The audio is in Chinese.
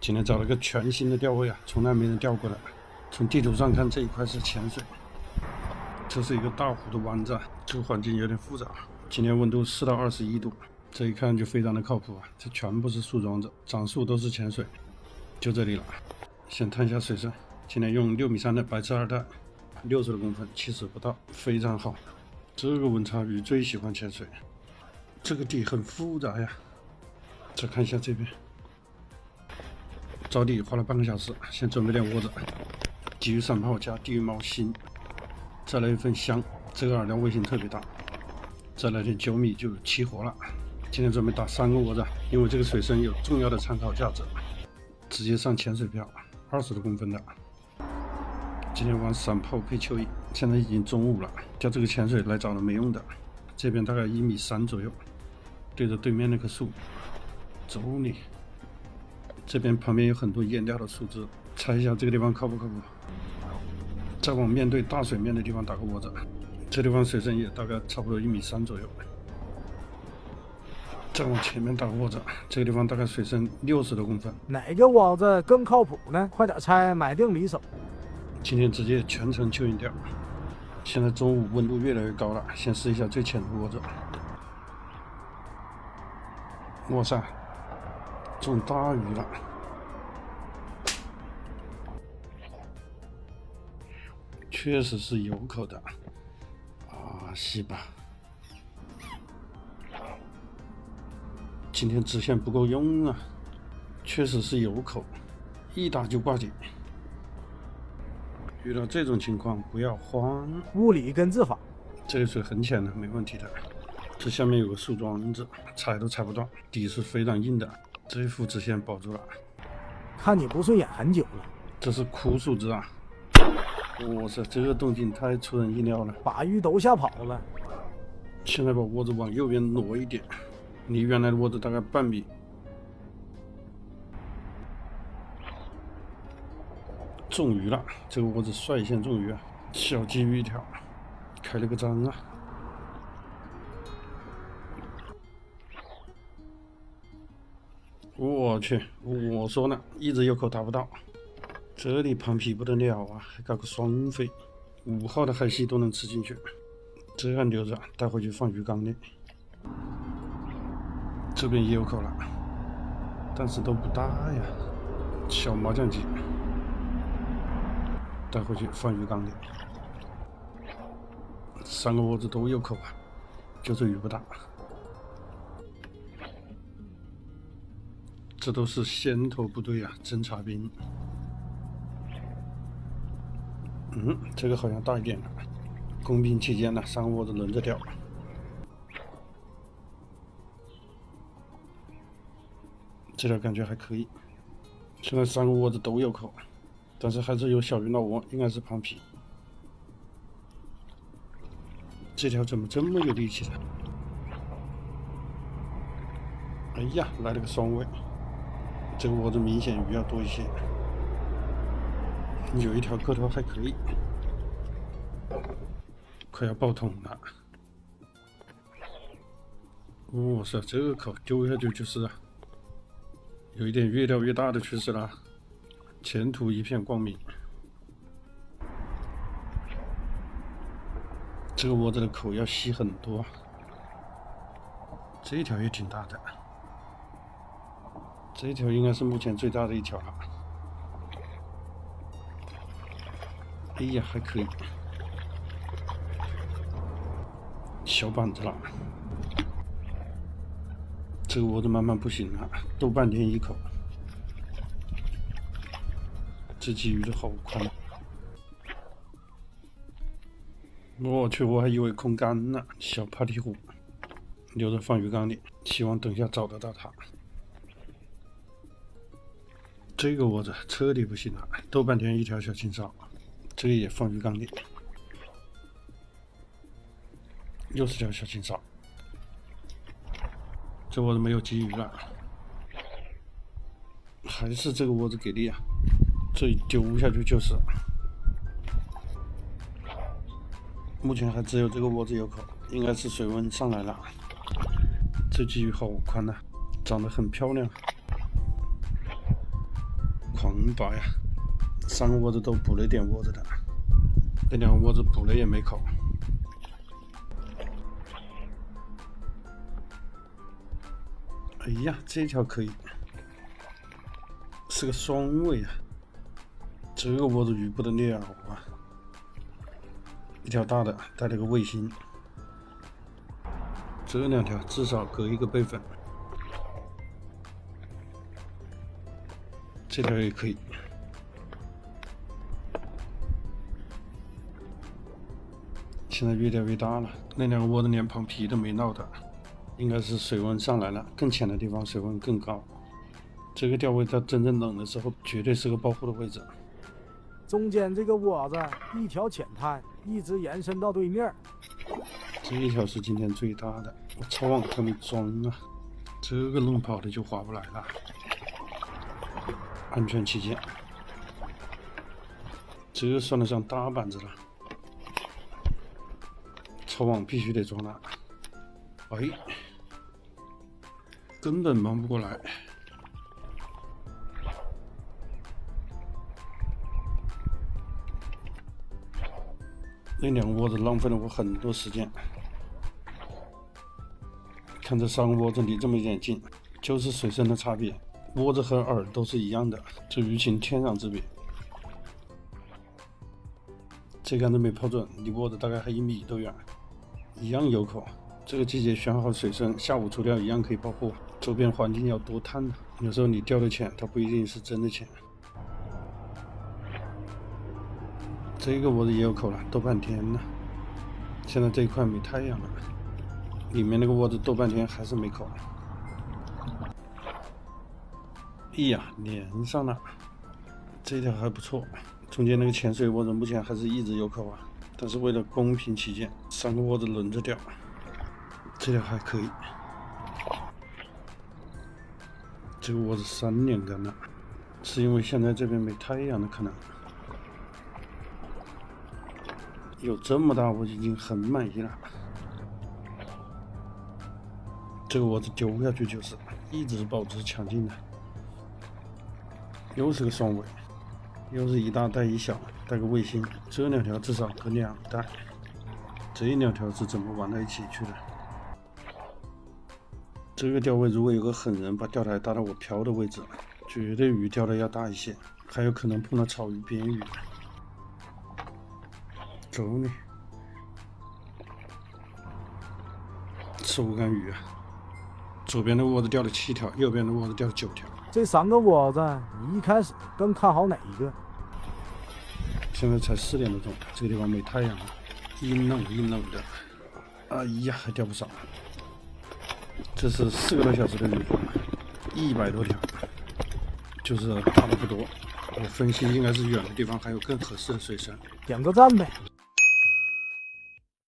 今天找了个全新的钓位啊，从来没人钓过的。从地图上看，这一块是浅水，这是一个大湖的湾子，这个环境有点复杂。今天温度4到21度，这一看就非常的靠谱啊！这全部是树桩子，长树都是浅水，就这里了。先探一下水深，今天用6.3米的白刺2带，60多公分，70不到，非常好。这个温差鱼最喜欢潜水，这个底很复杂呀。再看一下这边。着底花了半个小时，先准备点窝子，鲫鱼散泡加地狱猫心，再来一份香，这个饵料味型特别大，再来点9米就齐活了。今天准备打3个窝子，因为这个水深有重要的参考价值，直接上潜水漂，20多公分的。今天玩散泡配蚯蚓，现在已经中午了，钓这个潜水来找了没用的。这边大概1.3米左右，对着对面那棵树，走你。这边旁边有很多淹掉的树枝，猜一下这个地方靠不靠谱？再往面对大水面的地方打个窝子，这地方水深也大概差不多1.3米左右。再往前面打个窝子，这个地方大概水深60多公分。哪个窝子更靠谱呢？快点猜，买定离手。今天直接全程蚯蚓钓。现在中午温度越来越高了，先试一下最浅的窝子。哇塞！中大鱼了，确实是有口的啊！吸吧，今天直线不够用啊，确实是有口，一打就挂底。遇到这种情况不要慌，物理根治法。这个水很浅的，没问题的。这下面有个树桩子，踩都踩不断，底是非常硬的。这一副直线保住了，看你不顺眼很久了。这是枯树枝啊！哇塞，这个动静太出人意料了，把鱼都吓跑了。现在把窝子往右边挪一点，离原来的窝子大概半米。中鱼了，这个窝子率先中鱼啊！小鲫鱼一条，开了个张啊！我去，我说呢，一直有口打不到，这里盘皮不得了啊，还搞个双飞，5号的海西都能吃进去，这样留着带回去放鱼缸里。这边也有口了，但是都不大呀，小麻将鲫，带回去放鱼缸里。3个窝子都有口啊，就是鱼不大。这都是先头部队啊，侦察兵。这个好像大一点了。公平起见呢，3个窝子轮着钓。这条感觉还可以。现在3个窝子都有口，但是还是有小鱼老窝，应该是盘皮。这条怎么这么有力气的？哎呀，来了个双尾。这个窝子明显鱼要多一些，有一条个头还可以，快要爆桶了。哇塞，这个口丢下去就是有一点越钓越大的趋势了，前途一片光明。这个窝子的口要细很多，这一条也挺大的。这一条应该是目前最大的一条了。哎呀，还可以，小板子了。这个窝子慢慢不行了，斗半天一口。这鲫鱼的好宽，我去，我还以为空干呢。小帕提虎，留着放鱼缸里，希望等下找得到它。这个窝子彻底不行了，斗半天一条小青烧，这个也放鱼缸里，又是条小青烧。这窝子没有鲫鱼了，还是这个窝子给力啊！这一丢下去就是。目前还只有这个窝子有口，应该是水温上来了。这鲫鱼好宽呐，长得很漂亮。王八呀！3个窝子都补了一点窝子的，那2个窝子补了也没扣。哎呀，这条可以，是个双尾啊！这个窝子鱼不得了啊！一条大的带了个卫星，这2条至少各1个备份。这条也可以。现在越钓越大了，那2个窝的连旁皮都没落的，应该是水温上来了，更浅的地方水温更高。这个钓位到真正冷的时候，绝对是个保护的位置。中间这个窝子一条浅滩，一直延伸到对面。这一条是今天最大的，我抄网还没装啊，这个弄跑的就划不来了。安全起见，这个算得上大板子了。抄网必须得装了，哎，根本忙不过来。那2个窝子浪费了我很多时间。看这3个窝子离这么一点近，就是水深的差别，窝子和饵都是一样的，这鱼情天壤之别。这杆子没抛准，离窝子大概还1米多远，一样有口。这个季节选好水深，下午出钓一样可以抛货。周边环境要多探的，有时候你钓的浅，它不一定是真的浅。这个窝子也有口了，斗半天了。现在这一块没太阳了，里面那个窝子斗半天还是没口。哎呀，连上了，这条还不错。中间那个潜水窝子目前还是一直有口啊，但是为了公平起见，3个窝子轮着钓。这条还可以，这个窝子3连杆了，是因为现在这边没太阳的可能。有这么大，我已经很满意了。这个窝子丢下去就是一直保持强劲的。又是个双尾，又是一大带一小，带个卫星，这2条至少隔2带。这2条是怎么玩到一起去的？这个钓位如果有个狠人把钓台搭到我漂的位置，绝对鱼钓的要大一些，还有可能碰到草鱼边鱼。走你，15竿鱼啊！左边的窝子钓了7条，右边的窝子钓了9条。这3个窝子，你一开始更看好哪一个？现在才4点多钟，这个地方没太阳了，阴冷阴冷的。哎呀，还钓不少。这是4个多小时的渔获，100多条，就是大的不多。我分析应该是远的地方还有更合适的水深。点个赞呗。